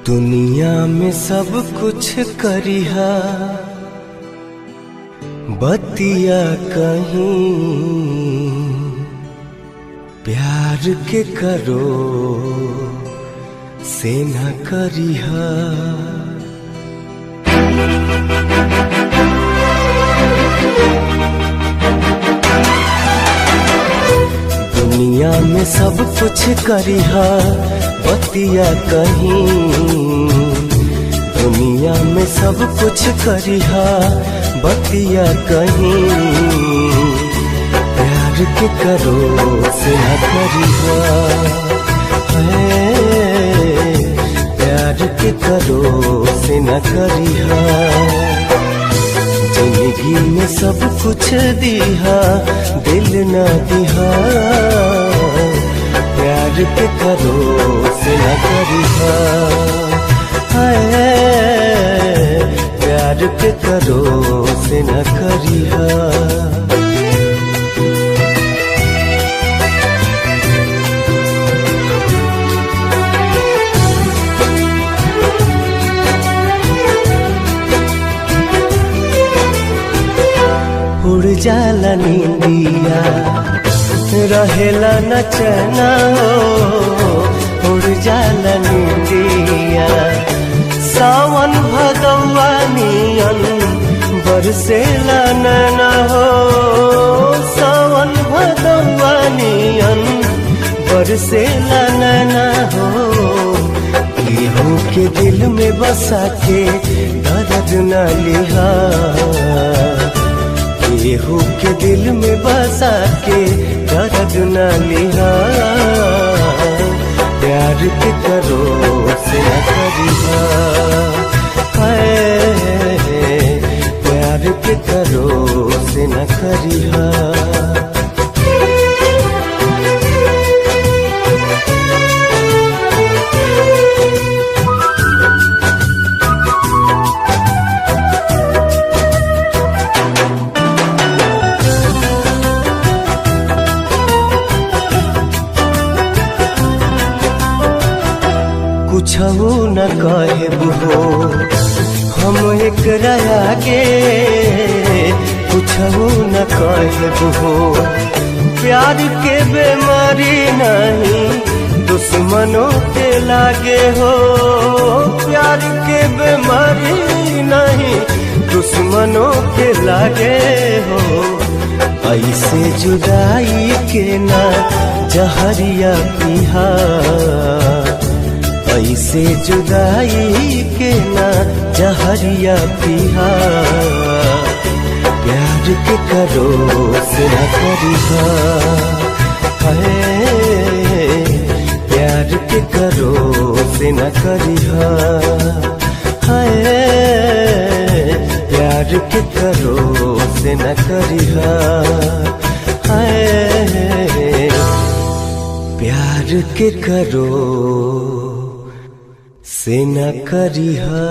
दुनिया में सब कुछ करिहा बतिया कहीं प्यार के करो से न करिहा। दुनिया में सब कुछ करिहा बतिया कहीं, दुनिया में सब कुछ करिहा बतिया कहीं प्यार के करो से न करिहा। प्यार के करो से न करिहा। जिंदगी में सब कुछ दिहा दिल न दिहा प्यार के करो से न करिहा। प्यार के करो से न करिहा। उड़ जाला नींदिया रहेला न चैना हो, उड़ जाला नींदिया सावन भदौआ नियन बरसेला नैना हो, सावन भदौआ नियन बरसेला नैना हो। केहू के दिल में बसा के दर्द न लिहा, केहू के दिल में बसा के दर्द न लिहा प्यार के करो से न करिहा। प्यार के करो से न करिहा। कुछहु न कहब हो हम एकरा आगे, कुछहु न कहब हो प्यार के बेमारी नहीं दुश्मनों के लागे हो, प्यार के बेमारी नहीं दुश्मनों के लागे हो। ऐसे जुदाई के ना जहरिया पिहा, ऐसे जुदाई के ना जहरिया पिहा प्यार के करो से न करिहा। प्यार के करो से न करिहा। प्यार के करो से न करिहा। प्यार के करो से न करिहा।